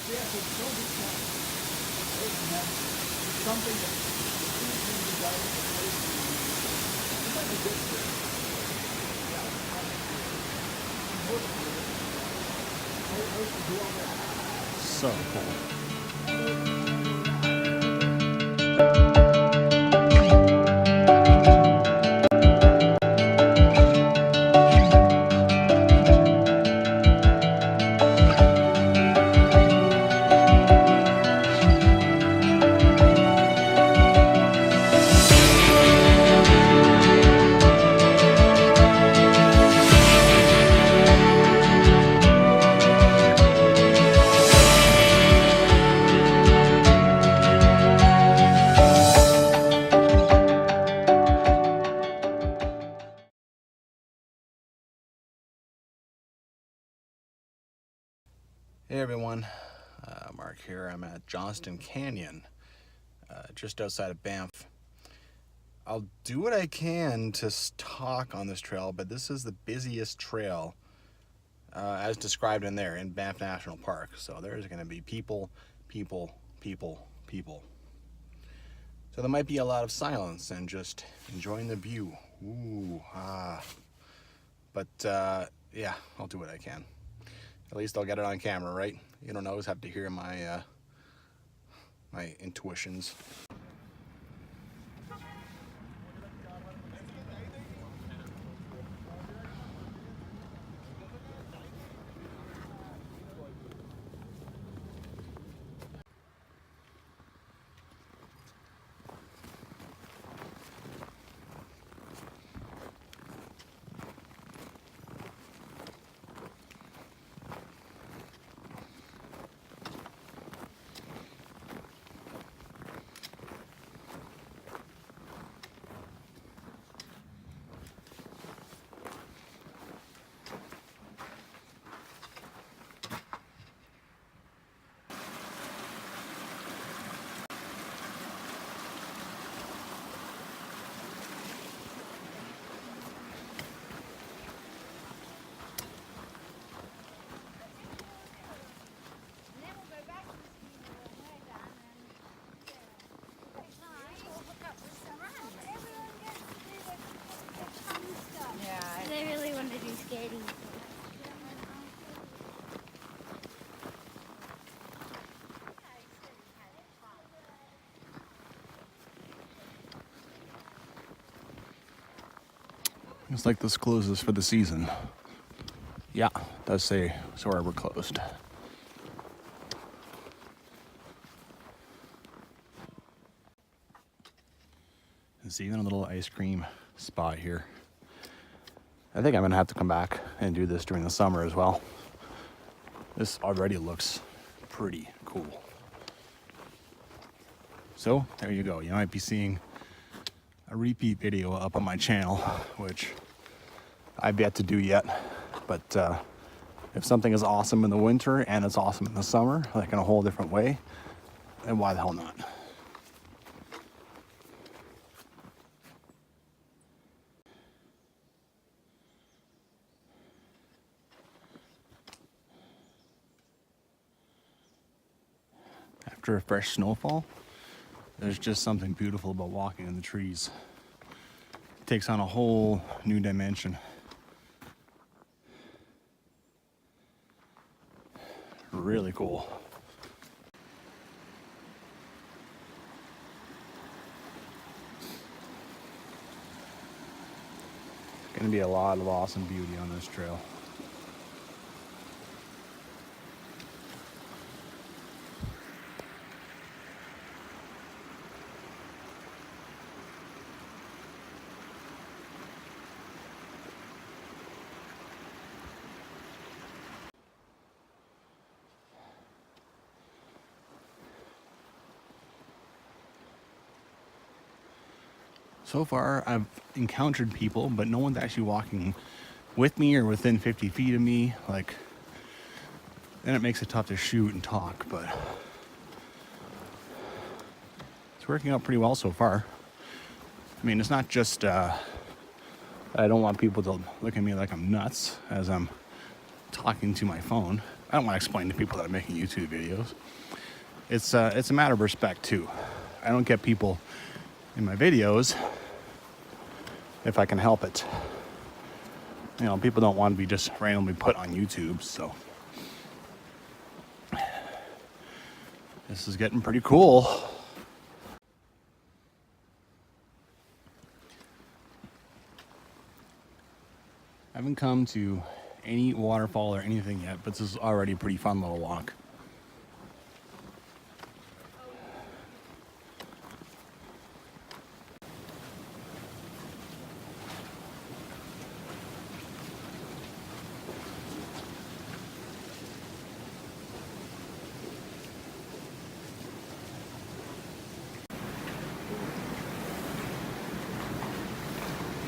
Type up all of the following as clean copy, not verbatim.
Something that you guys might be good for. So cool. Hey everyone, Mark here. I'm at Johnston Canyon, just outside of Banff. I'll do what I can to talk on this trail, but this is the busiest trail as described in there in Banff National Park. So there's going to be people. So there might be a lot of silence and just enjoying the view. But yeah, I'll do what I can. At least I'll get it on camera, right? You don't always have to hear my my intuitions. They really want to do skating. Looks like this closes for the season. Yeah, it does say sorry, we're closed. There's even a little ice cream spot here. I think I'm gonna have to come back and do this during the summer as well. This already looks pretty cool. So there you go. You might be seeing a repeat video up on my channel, which I've yet to do yet. But if something is awesome in the winter and it's awesome in the summer, like in a whole different way, then why the hell not? After a fresh snowfall, there's just something beautiful about walking in the trees. It takes on a whole new dimension. Really cool. Gonna be a lot of awesome beauty on this trail. So far, I've encountered people, but no one's actually walking with me or within 50 feet of me. Like, then it makes it tough to shoot and talk, but it's working out pretty well so far. I mean, it's not just, I don't want people to look at me like I'm nuts as I'm talking to my phone. I don't want to explain to people that I'm making YouTube videos. It's a matter of respect too. I don't get people in my videos if I can help it. You know, people don't want to be just randomly put on YouTube, so this is getting pretty cool. I haven't come to any waterfall or anything yet, but this is already a pretty fun little walk.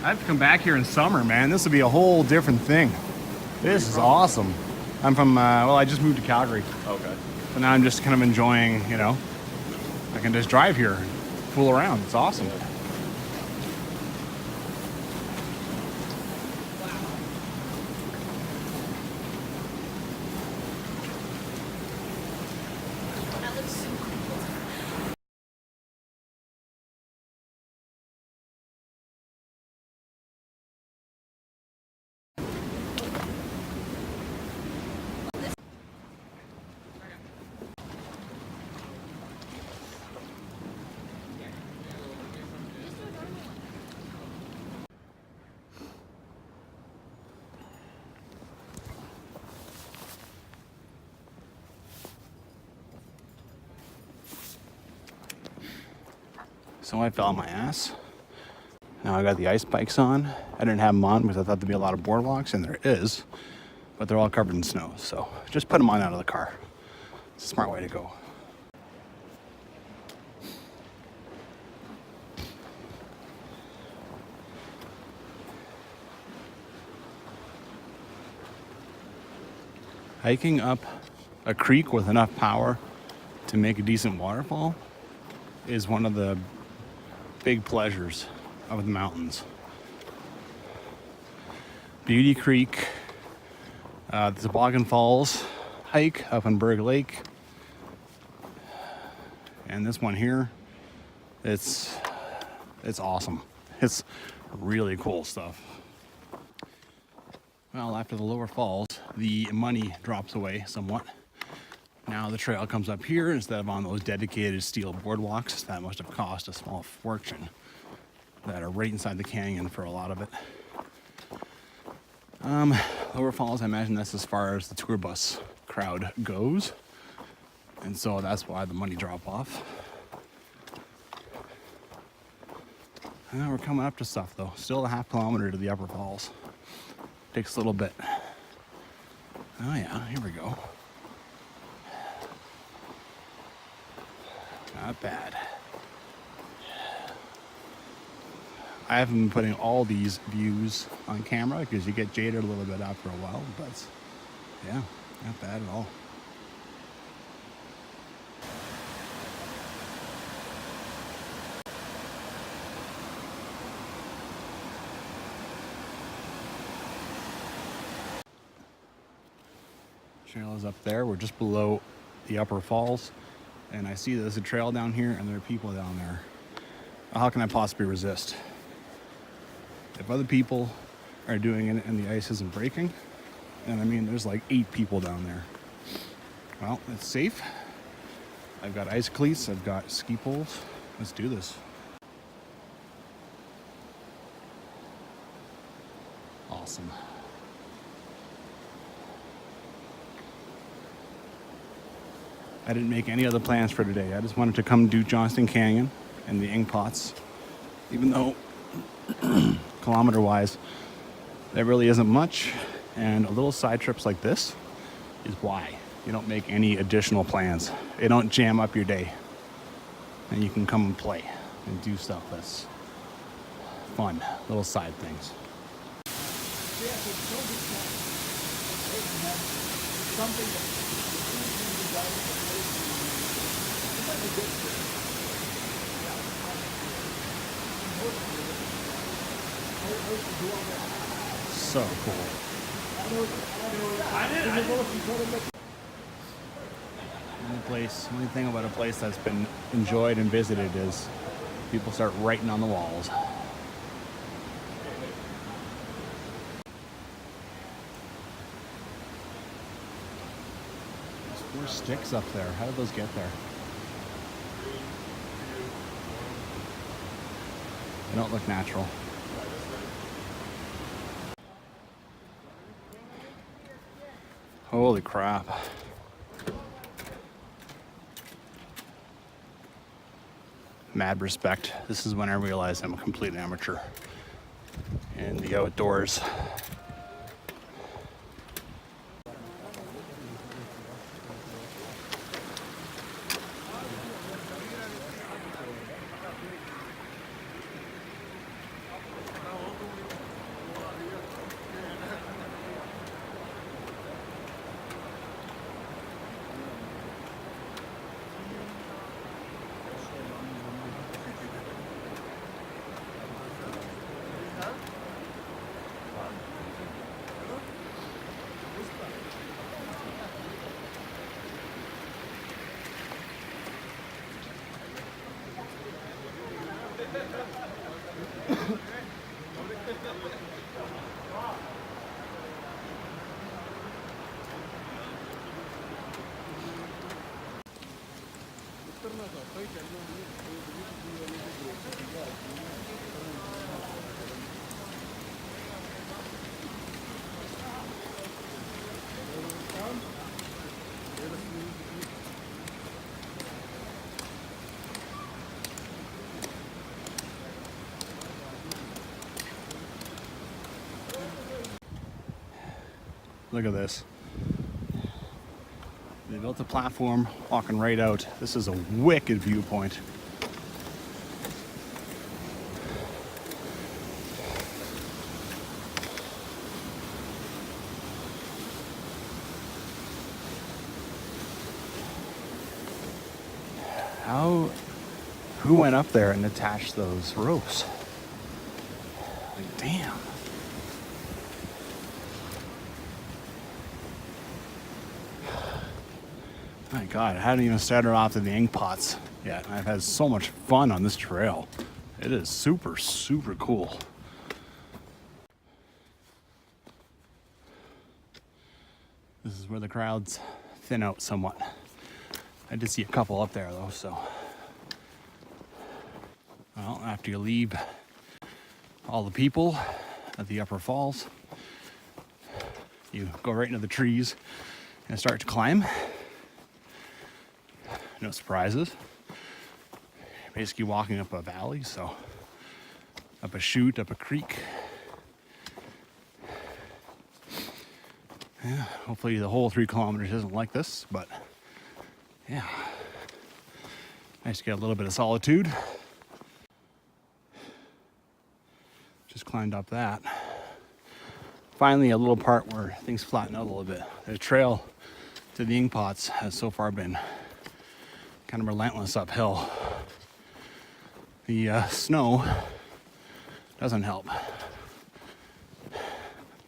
I have to come back here in summer, man. This will be a whole different thing. This is awesome. I'm from, well, I just moved to Calgary. Okay. So now I'm just kind of enjoying, you know, I can just drive here and fool around. It's awesome. That looks super cool. So I fell on my ass. Now I got the ice bikes on. I didn't have them on because I thought there'd be a lot of boardwalks, and there is, but they're all covered in snow. So just put them on out of the car. It's a smart way to go. Hiking up a creek with enough power to make a decent waterfall is one of the big pleasures of the mountains. Beauty Creek, the Toboggan Falls hike up in Berg Lake, and this one here, it's awesome. It's really cool stuff. Well, after the lower falls, the money drops away somewhat. Now the trail comes up here instead of on those dedicated steel boardwalks that must have cost a small fortune that are right inside the canyon for a lot of it. Lower falls, I imagine that's as far as the tour bus crowd goes, and so that's why the money drop off. And now we're coming up to stuff though. Still a half kilometer to the upper falls. Takes a little bit. Oh yeah, here we go. Not bad. I haven't been putting all these views on camera because you get jaded a little bit after a while, but yeah, not bad at all. Trail is up there. We're just below the upper falls, and I see there's a trail down here and there are people down there. How can I possibly resist? If other people are doing it and the ice isn't breaking, and I mean there's like 8 people down there. Well, it's safe. I've got ice cleats, I've got ski poles. Let's do this. Awesome. I didn't make any other plans for today. I just wanted to come do Johnston Canyon and the Inkpots, even though kilometer-wise, there really isn't much, and a little side trips like this is why you don't make any additional plans. They don't jam up your day, and you can come and play and do stuff that's fun, little side things. Something that you guys it's like a good trip. So cool. I did. Only thing about a place that's been enjoyed and visited is people start writing on the walls. There's 4 sticks up there. How did those get there? They don't look natural. Holy crap. Mad respect. This is when I realize I'm a complete amateur in the outdoors. Look at this. They built a platform walking right out. This is a wicked viewpoint. Who went up there and attached those ropes? Like, damn. My God, I haven't even started off to the Inkpots yet. I've had so much fun on this trail. It is super, super cool. This is where the crowds thin out somewhat. I did see a couple up there though, so. Well, after you leave all the people at the upper falls, you go right into the trees and start to climb. No surprises. Basically walking up a valley, so up a chute, up a creek. Yeah, hopefully the whole 3 kilometers isn't like this, but yeah. Nice to get a little bit of solitude. Just climbed up that. Finally a little part where things flatten out a little bit. The trail to the Inkpots has so far been kind of relentless uphill. The snow doesn't help.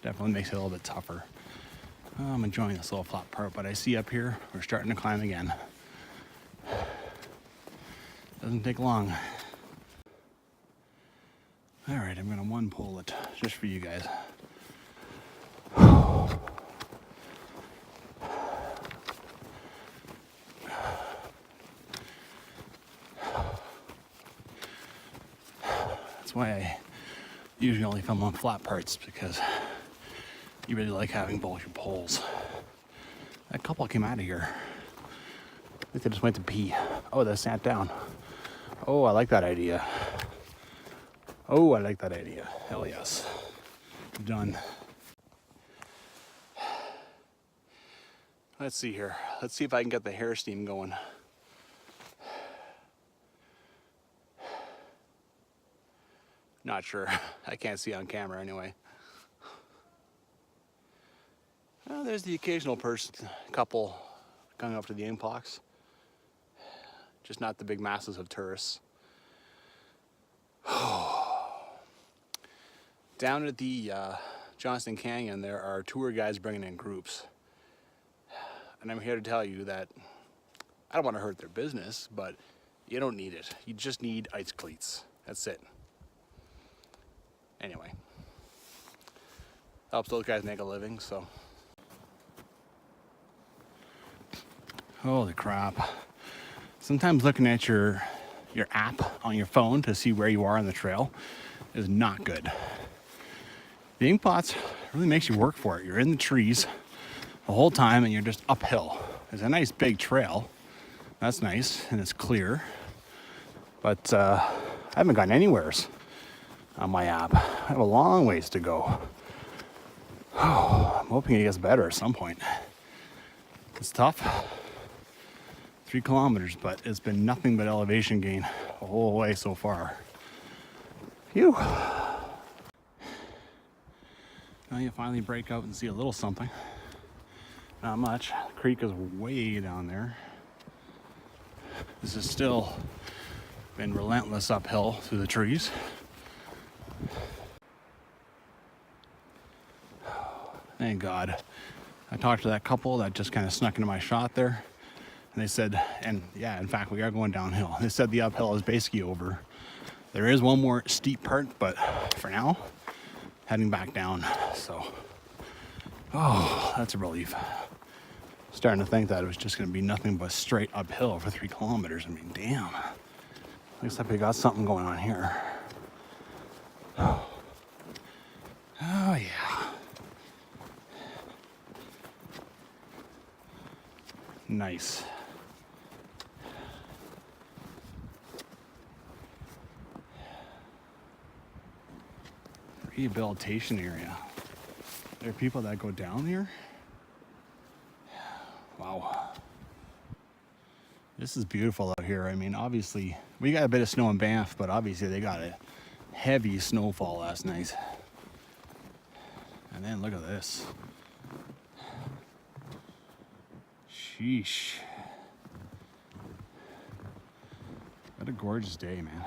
Definitely makes it a little bit tougher. I'm enjoying this little flat part, but I see up here we're starting to climb again. Doesn't take long. All right, I'm gonna one pull it just for you guys. That's why I usually only film on flat parts, because you really like having both your poles. That couple came out of here. I think they just went to pee. Oh, they sat down. Oh, I like that idea. Oh, I like that idea. Hell yes. Done. Let's see here. Let's see if I can get the hair steam going. Not sure. I can't see on camera anyway. Well, there's the occasional couple coming up to the Inkpots. Just not the big masses of tourists. Down at the Johnston Canyon, there are tour guides bringing in groups. And I'm here to tell you that I don't want to hurt their business, but you don't need it. You just need ice cleats. That's it. Anyway, helps those guys make a living, so. Holy crap. Sometimes looking at your app on your phone to see where you are on the trail is not good. The Inkpots really makes you work for it. You're in the trees the whole time and you're just uphill. It's a nice big trail. That's nice and it's clear. But I haven't gotten anywheres on my app. I have a long ways to go. Oh, I'm hoping it gets better at some point. It's tough. 3 kilometers, but it's been nothing but elevation gain the whole way so far. Phew. Now you finally break out and see a little something. Not much. The creek is way down there. This has still been relentless uphill through the trees. Thank God. I talked to that couple that just kind of snuck into my shot there. And they said, and yeah, in fact, we are going downhill. They said the uphill is basically over. There is one more steep part, but for now, heading back down. So, oh, that's a relief. Starting to think that it was just going to be nothing but straight uphill for 3 kilometers. I mean, damn. Looks like we got something going on here. Oh, yeah. Nice. Rehabilitation area. There are people that go down here. Wow. This is beautiful out here. I mean, obviously, we got a bit of snow in Banff, but obviously they got a heavy snowfall last night. And then look at this. Sheesh. What a gorgeous day, man.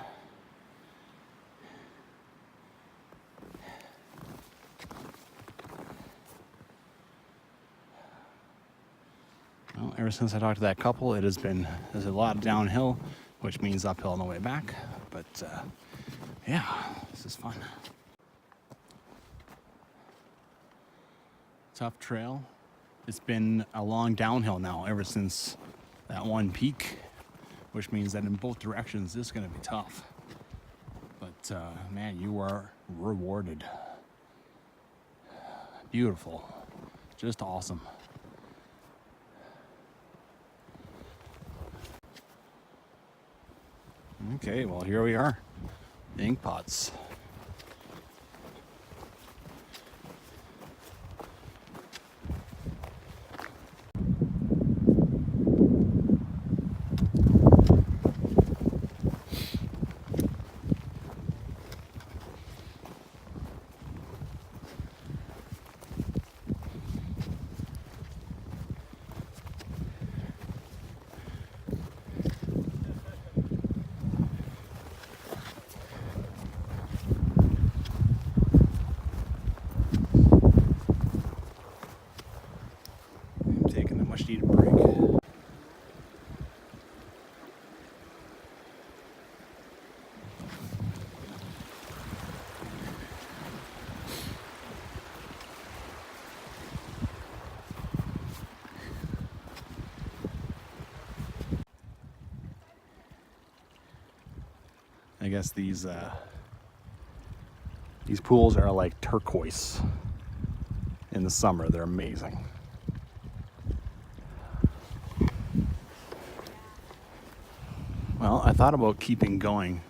Well, ever since I talked to that couple, there's a lot of downhill, which means uphill on the way back. But yeah, this is fun. Tough trail. It's been a long downhill now ever since that one peak, which means that in both directions this is going to be tough. But man, you are rewarded. Beautiful. Just awesome. Okay, well, here we are. The Inkpots. Much needed break. I guess these pools are like turquoise in the summer. They're amazing. Well, I thought about keeping going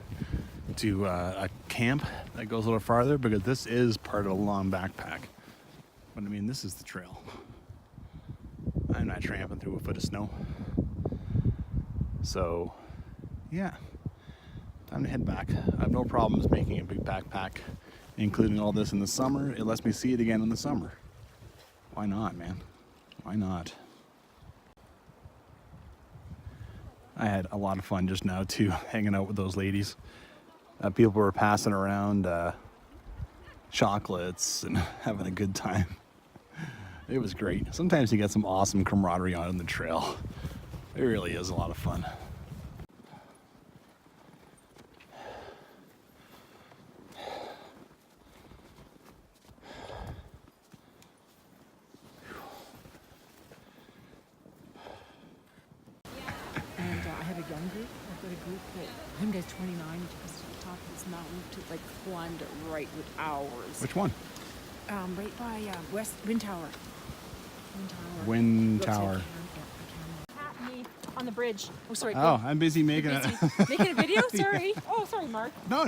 to a camp that goes a little farther because this is part of a long backpack. But I mean, this is the trail. I'm not tramping through a foot of snow. So, yeah, time to head back. I have no problems making a big backpack, including all this in the summer. It lets me see it again in the summer. Why not, man? Why not? I had a lot of fun just now too, hanging out with those ladies. People were passing around chocolates and having a good time. It was great. Sometimes you get some awesome camaraderie on the trail. It really is a lot of fun. And I have a young group. I've got a group that one guy's 29, he took us to the top of this mountain to like climbed it right with hours. Which one? Right by West Wind Tower. Wind Looks like Tower. At me on the bridge. Oh, sorry. Oh, I'm busy making You're it. busy making a video? Sorry. Oh, sorry, Mark. No,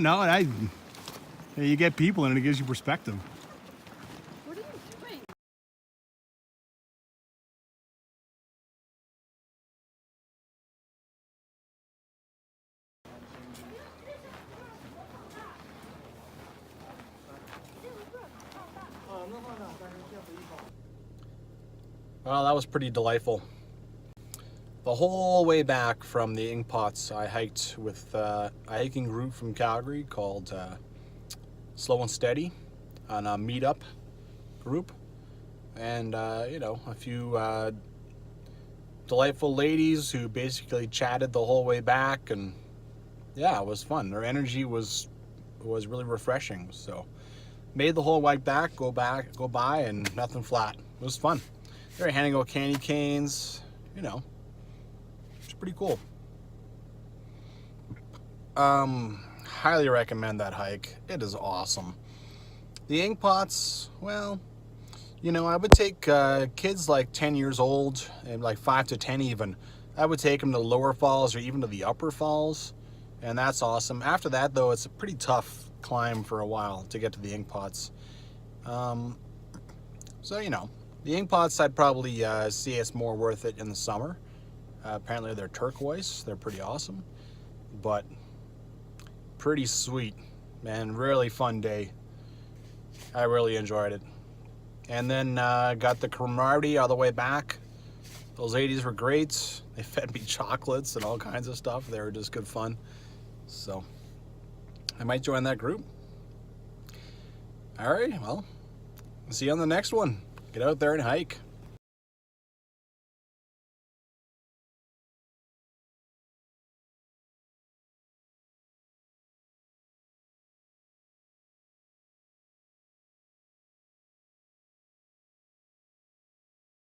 you get people and it gives you perspective. What are you doing? Well, that was pretty delightful. The whole way back from the Inkpots, I hiked with a hiking group from Calgary called Slow and Steady on a meetup group. And, you know, a few delightful ladies who basically chatted the whole way back. And, yeah, it was fun. Their energy was really refreshing. So, made the whole way back, go by, and nothing flat. It was fun. They were handing out candy canes, you know. It's pretty cool. Highly recommend that hike. It is awesome. The Inkpots, well, you know, I would take kids like 10 years old and like 5 to 10 even. I would take them to the lower falls or even to the upper falls, and that's awesome. After that, though, it's a pretty tough climb for a while to get to the Inkpots. So, you know, the Inkpots, I'd probably see it's more worth it in the summer. Apparently they're turquoise. They're pretty awesome. But pretty sweet, man. Really fun day. I really enjoyed it. And then got the camaraderie all the way back. Those ladies were great. They fed me chocolates and all kinds of stuff. They were just good fun. So I might join that group. All right, well, see you on the next one. Get out there and hike.